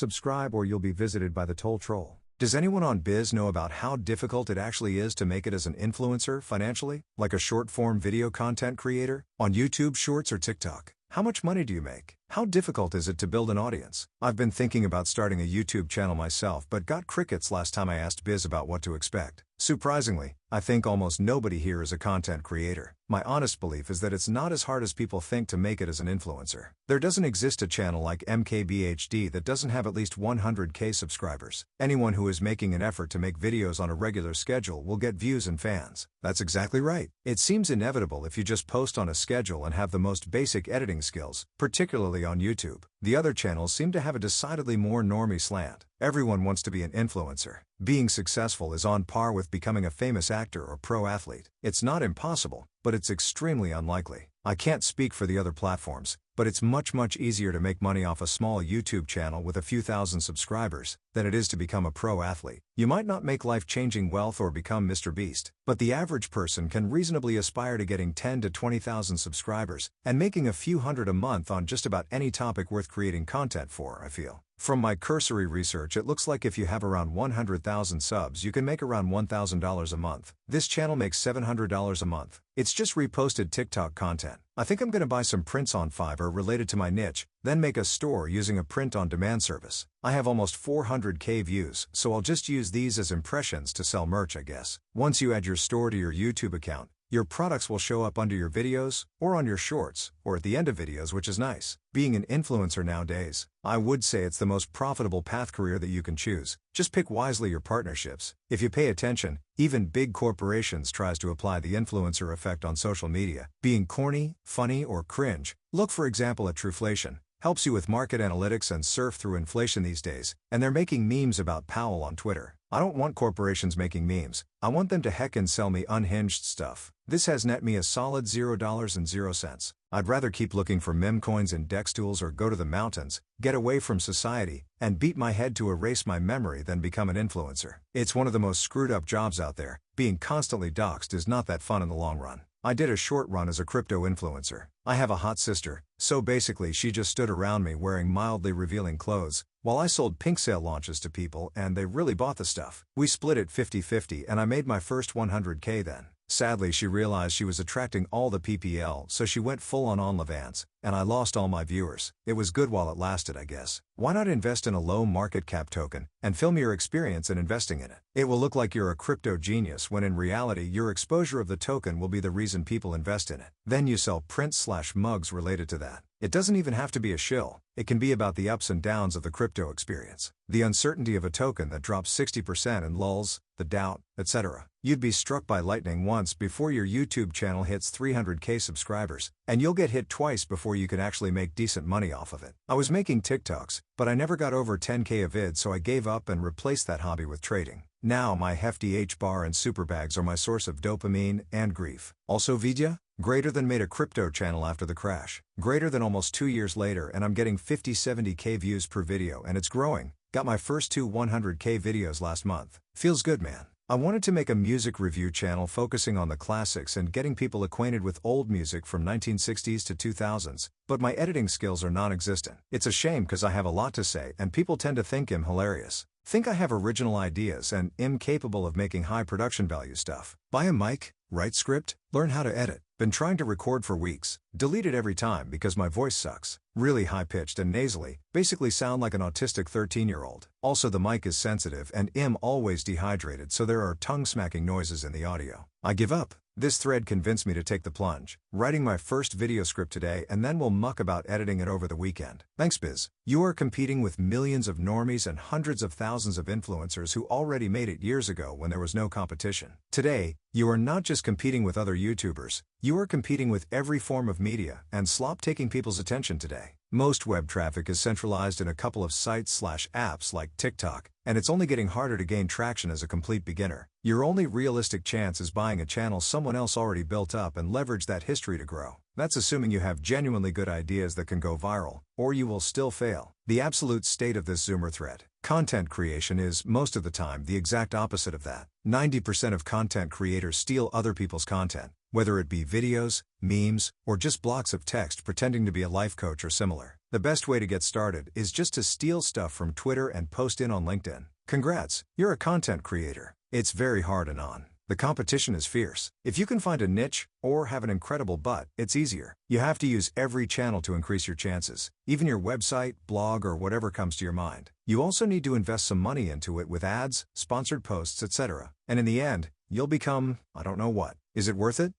Subscribe or you'll be visited by the toll troll. Does anyone on Biz know about how difficult it actually is to make it as an influencer financially, like a short-form video content creator, on YouTube Shorts or TikTok? How much money do you make? How difficult is it to build an audience? I've been thinking about starting a YouTube channel myself but got crickets last time I asked Biz about what to expect. Surprisingly, I think almost nobody here is a content creator. My honest belief is that it's not as hard as people think to make it as an influencer. There doesn't exist a channel like MKBHD that doesn't have at least 100K subscribers. Anyone who is making an effort to make videos on a regular schedule will get views and fans. That's exactly right. It seems inevitable if you just post on a schedule and have the most basic editing skills, particularly on YouTube. The other channels seem to have a decidedly more normie slant. Everyone wants to be an influencer. Being successful is on par with becoming a famous actor or pro athlete. It's not impossible, but it's extremely unlikely. I can't speak for the other platforms, but it's much easier to make money off a small YouTube channel with a few thousand subscribers than it is to become a pro athlete. You might not make life-changing wealth or become Mr. Beast, but the average person can reasonably aspire to getting 10 to 20,000 subscribers and making a few hundred a month on just about any topic worth creating content for, I feel. From my cursory research, it looks like if you have around 100,000 subs, you can make around $1,000 a month. This channel makes $700 a month. It's just reposted TikTok content. I think I'm going to buy some prints on Fiverr related to my niche, then make a store using a print-on-demand service. I have almost 400K views, so I'll just use these as impressions to sell merch, I guess. Once you add your store to your YouTube account, your products will show up under your videos, or on your shorts, or at the end of videos, which is nice. Being an influencer nowadays, I would say it's the most profitable path career that you can choose. Just pick wisely your partnerships. If you pay attention, even big corporations tries to apply the influencer effect on social media. Being corny, funny, or cringe. Look for example at Truflation. Helps you with market analytics and surf through inflation these days, and they're making memes about Powell on Twitter. I don't want corporations making memes. I want them to heckin' sell me unhinged stuff. This has net me a solid $0.00. I'd rather keep looking for meme coins in DEX tools or go to the mountains, get away from society, and beat my head to erase my memory than become an influencer. It's one of the most screwed up jobs out there. Being constantly doxxed is not that fun in the long run. I did a short run as a crypto influencer. I have a hot sister, so basically she just stood around me wearing mildly revealing clothes, while I sold pink sale launches to people and they really bought the stuff. We split it 50-50 and I made my first 100K then. Sadly, she realized she was attracting all the PPL, so she went full on OnlyFans, and I lost all my viewers. It was good while it lasted, I guess. Why not invest in a low market cap token and film your experience in investing in it? It will look like you're a crypto genius when in reality your exposure of the token will be the reason people invest in it. Then you sell prints/mugs related to that. It doesn't even have to be a shill. It can be about the ups and downs of the crypto experience. The uncertainty of a token that drops 60% and lulls, the doubt, etc. You'd be struck by lightning once before your YouTube channel hits 300K subscribers, and you'll get hit twice before you can actually make decent money off of it. I was making TikToks, but I never got over 10K a vid, so I gave up and replaced that hobby with trading. Now my hefty H-bar and super bags are my source of dopamine and grief. Also Vidya? Greater than made a crypto channel after the crash. Greater than almost 2 years later and I'm getting 50-70K views per video and it's growing. Got my first 2 100K videos last month. Feels good, man. I wanted to make a music review channel focusing on the classics and getting people acquainted with old music from 1960s to 2000s, but my editing skills are non-existent. It's a shame because I have a lot to say and people tend to think I'm hilarious. Think I have original ideas and am capable of making high production value stuff. Buy a mic, write script, learn how to edit. Been trying to record for weeks. Delete it every time because my voice sucks. Really high-pitched and nasally, basically sound like an autistic 13-year-old. Also the mic is sensitive and am always dehydrated, so there are tongue-smacking noises in the audio. I give up. This thread convinced me to take the plunge, writing my first video script today and then we'll muck about editing it over the weekend. Thanks, Biz. You are competing with millions of normies and hundreds of thousands of influencers who already made it years ago when there was no competition. Today, you are not just competing with other YouTubers, you are competing with every form of media and slop taking people's attention today. Most web traffic is centralized in a couple of sites/apps like TikTok, and it's only getting harder to gain traction as a complete beginner. Your only realistic chance is buying a channel someone else already built up and leverage that history to grow. That's assuming you have genuinely good ideas that can go viral, or you will still fail. The absolute state of this Zoomer thread. Content creation is, most of the time, the exact opposite of that. 90% of content creators steal other people's content, whether it be videos, memes, or just blocks of text pretending to be a life coach or similar. The best way to get started is just to steal stuff from Twitter and post it on LinkedIn. Congrats, you're a content creator. It's very hard and on. The competition is fierce. If you can find a niche or have an incredible butt, it's easier. You have to use every channel to increase your chances, even your website, blog, or whatever comes to your mind. You also need to invest some money into it with ads, sponsored posts, etc. And in the end, you'll become, I don't know what. Is it worth it?